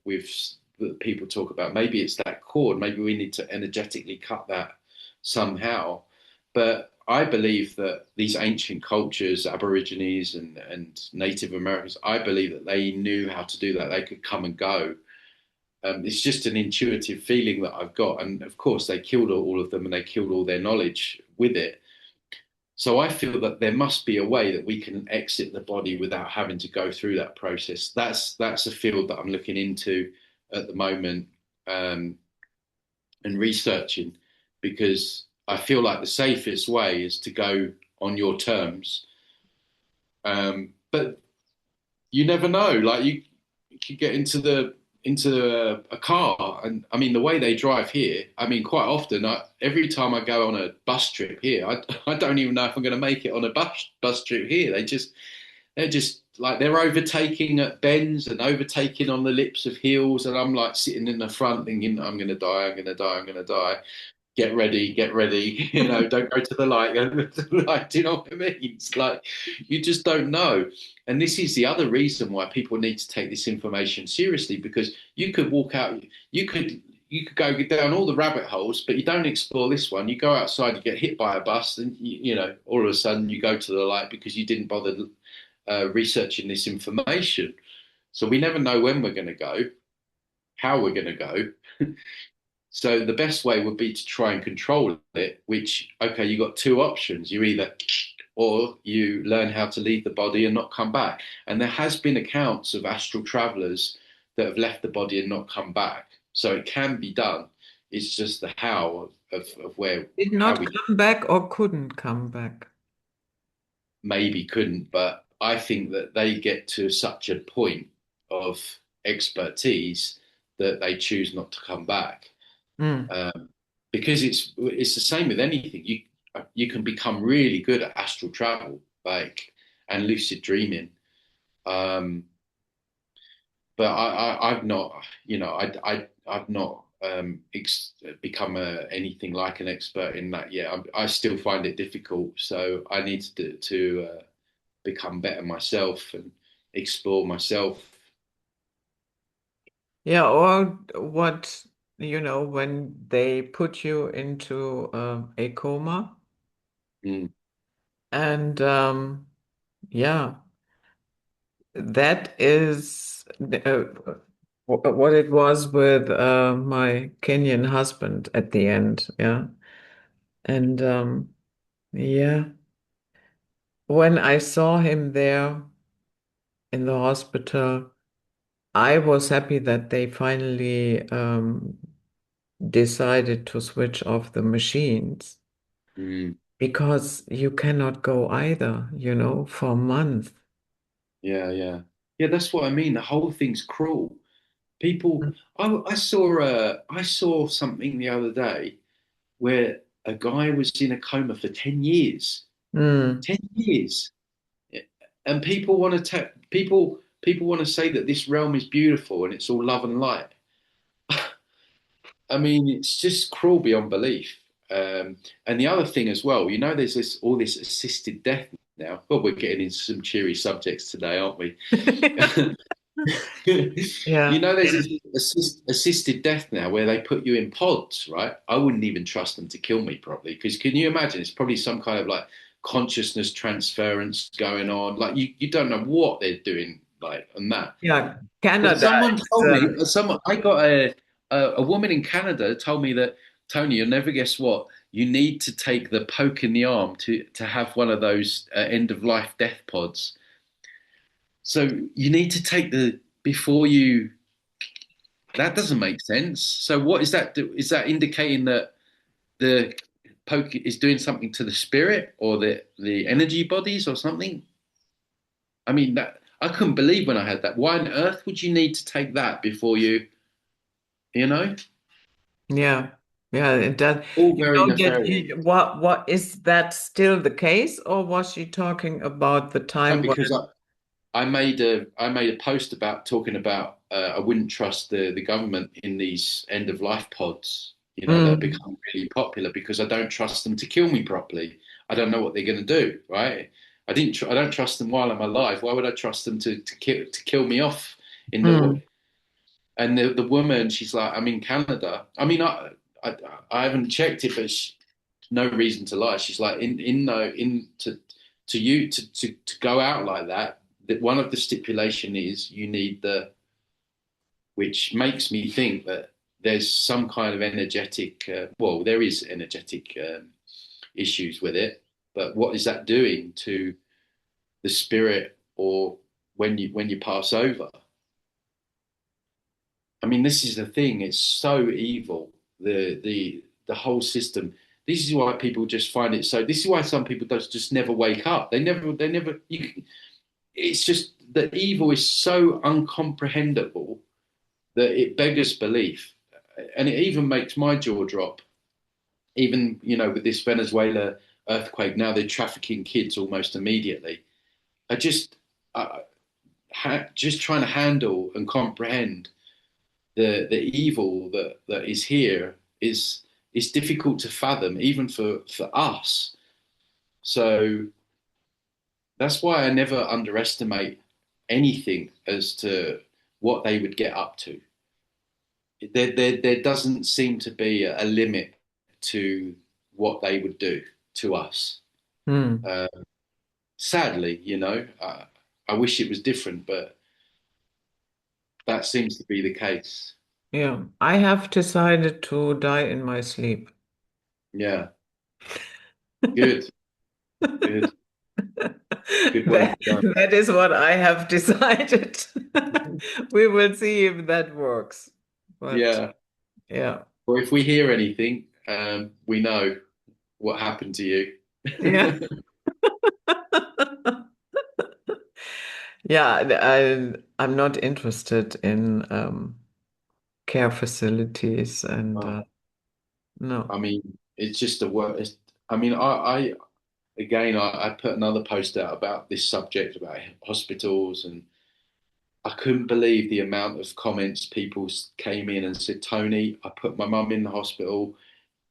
people talk about. Maybe it's that cord. Maybe we need to energetically cut that somehow. But I believe that these ancient cultures, Aborigines and Native Americans, I believe that they knew how to do that. They could come and go. It's just an intuitive feeling that I've got. And of course, they killed all of them and they killed all their knowledge with it. So I feel that there must be a way that we can exit the body without having to go through that process. That's a field that I'm looking into at the moment, um, and researching, because I feel like the safest way is to go on your terms. But you never know. Like you could get into a car, and I mean the way they drive here. I mean, quite often, every time I go on a bus trip here, I don't even know if I'm going to make it on a bus trip here. They're just like they're overtaking at bends and overtaking on the lips of hills, and I'm like sitting in the front thinking, I'm going to die, I'm going to die, I'm going to die. Get ready, get ready. Don't go to the light. Go to the light. Do you know what I mean? It's like you just don't know. And this is the other reason why people need to take this information seriously, because you could walk out, you could go down all the rabbit holes, but you don't explore this one. You go outside, you get hit by a bus, and all of a sudden you go to the light because you didn't bother researching this information. So we never know when we're going to go, how we're going to go. So the best way would be to try and control it, which, okay, you got two options. You either, or you learn how to leave the body and not come back. And there has been accounts of astral travelers that have left the body and not come back. So it can be done. It's just the how of where, Did how not we come back or couldn't come back. maybe couldn't, but I think that they get to such a point of expertise that they choose not to come back. Mm. um, because it's the same with anything. You can become really good at astral travel, like, and lucid dreaming. Um, but I've not, I've not become anything like an expert in that yet. I still find it difficult, so I need to become better myself and explore myself. Yeah, or what, when they put you into a coma Mm, and yeah, that is what it was with my Kenyan husband at the end. Yeah. And yeah, when I saw him there in the hospital, I was happy that they finally decided to switch off the machines mm, because you cannot go either, for months. yeah, yeah, yeah. That's what I mean. The whole thing's cruel. People, I saw something the other day where a guy was in a coma for 10 years. Mm. 10 years. And people want to say that this realm is beautiful and it's all love and light. I mean, it's just cruel beyond belief. And the other thing as well, there's all this assisted death now. Well, we're getting into some cheery subjects today, aren't we? Yeah. There's this assisted death now where they put you in pods, right? I wouldn't even trust them to kill me properly, because can you imagine? It's probably some kind of like consciousness transference going on. Like you don't know what they're doing, like, and that. Yeah. But Canada someone is told me, I got a woman in Canada told me that, Tony, you'll never guess what. You need to take the poke in the arm to have one of those end of life death pods. So you need to take the before you. That doesn't make sense. So what is that? Is that indicating that the poke is doing something to the spirit or the energy bodies or something? I mean, that I couldn't believe when I had that. Why on earth would you need to take that before you? You know, yeah. Yeah, it does. all very nefarious. What is that still the case, or was she talking about the No, time when because I made a post about talking about I wouldn't trust the government in these end of life pods, that have Mm, become really popular, because I don't trust them to kill me properly. I don't know what they're going to do, right? I don't trust them while I'm alive. Why would I trust them to kill me off in the mm, and the woman, she's like, I'm in Canada. I mean, I, I haven't checked it, but no reason to lie. She's like, in no in to you to go out like that. That one of the stipulation is you need which makes me think that there's some kind of energetic, well, there is energetic issues with it, but what is that doing to the spirit or when you pass over? I mean, this is the thing. It's so evil. The whole system. This is why people just find it so. This is why some people just never wake up. They never. It's just the evil is so uncomprehendable that it beggars belief, and it even makes my jaw drop. Even with this Venezuela earthquake, now they're trafficking kids almost immediately. I just just trying to handle and comprehend the evil that is here is difficult to fathom, even for us. So that's why I never underestimate anything as to what they would get up to. There doesn't seem to be a limit to what they would do to us. Hmm. Uh, Sadly, I wish it was different, but that seems to be the case. Yeah, I have decided to die in my sleep. Yeah, good, good, good way That, to go. that is what I have decided. We will see if that works. But Yeah. yeah, Or if we hear anything, we know what happened to you. yeah. Yeah, I'm not interested in care facilities and Oh, no. I mean, it's just a word. I mean, I again, I put another post out about this subject about hospitals, and I couldn't believe the amount of comments people came in and said, Tony, I put my mum in the hospital.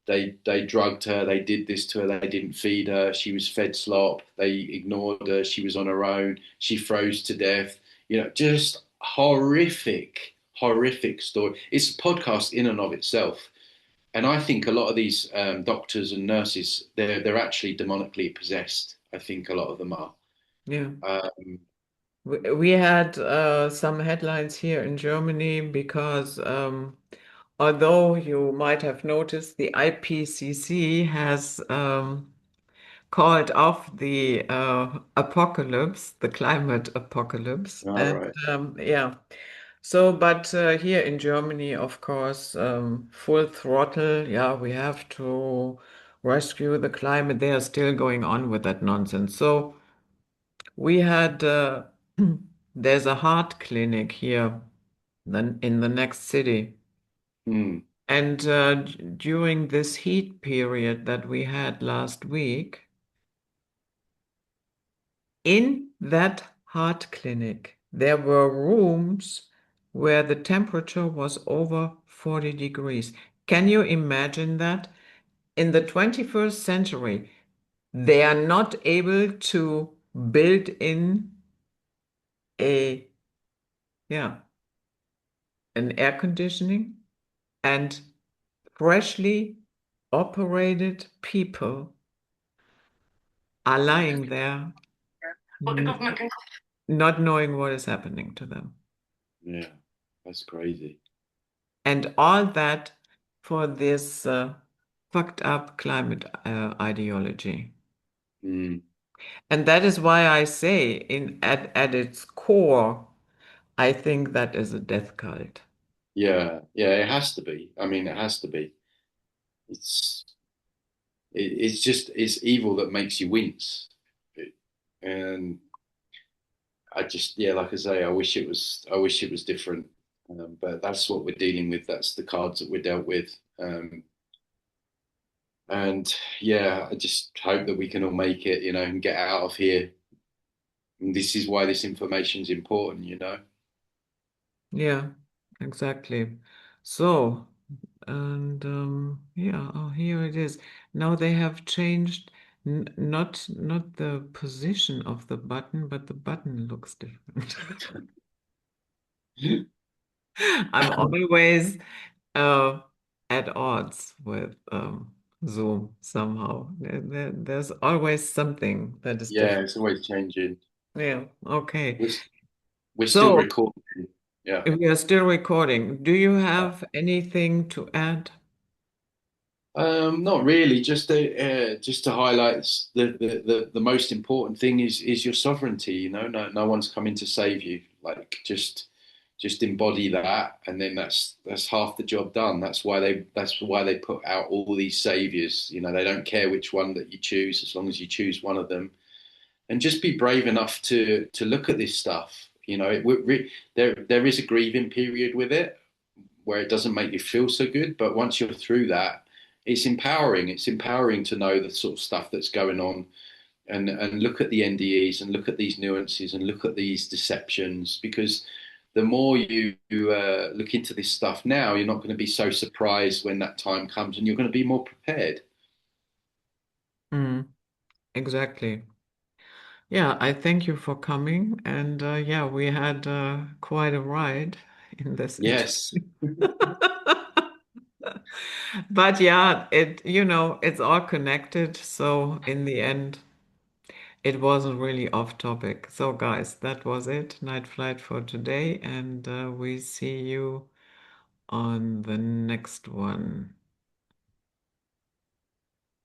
They drugged her. They did this to her. They didn't feed her. She was fed slop. They ignored her. She was on her own. She froze to death. Just horrific, horrific story. It's a podcast in and of itself. And I think a lot of these doctors and nurses, they're actually demonically possessed. I think a lot of them are. Yeah. Um, We had some headlines here in Germany because although you might have noticed, the IPCC has called off the apocalypse, the climate apocalypse. all And right. yeah, so but here in Germany, of course, full throttle. Yeah, we have to rescue the climate. They are still going on with that nonsense. So we had, there's a heart clinic here then in the next city. Hmm. And during this heat period that we had last week, in that heart clinic, there were rooms where the temperature was over 40 degrees. Can you imagine that? In the 21st century, they are not able to build in a, yeah, an air conditioning and freshly operated people are lying there, n- not knowing what is happening to them. Yeah, that's crazy. And all that for this fucked up climate ideology. Hmm. And that is why I say, at its core, I think that is a death cult. Yeah, yeah, it has to be. I mean, it has to be. It's it's just it's evil that makes you wince. And I just yeah, like I say, I wish it was different. But that's what we're dealing with. That's the cards that we're dealt with. And yeah, I just hope that we can all make it, and get out of here. And this is why this information is important. Yeah, exactly. So, and yeah, oh, here it is. Now they have changed not the position of the button, but the button looks different. I'm always uh, at odds with Zoom somehow. There's always something that is Yeah, different. it's always changing. Yeah, okay. We're we're still So, recording. Yeah. We are still recording. Do you have anything to add? Not really. Just to highlight the most important thing is your sovereignty. You know, no one's coming to save you. Like just embody that, and then that's half the job done. That's why they put out all these saviors. You know, they don't care which one that you choose, as long as you choose one of them, and just be brave enough to look at this stuff. You know, there is a grieving period with it where it doesn't make you feel so good. But once you're through that, it's empowering. It's empowering to know the sort of stuff that's going on and look at the NDEs and look at these nuances and look at these deceptions because the more you look into this stuff now, you're not going to be so surprised when that time comes and you're going to be more prepared. Mm, exactly. Yeah, I thank you for coming. And yeah, we had quite a ride in this Yes. interview. But yeah, it's all connected. So in the end, it wasn't really off topic. So guys, that was it. Night flight for today. And we see you on the next one.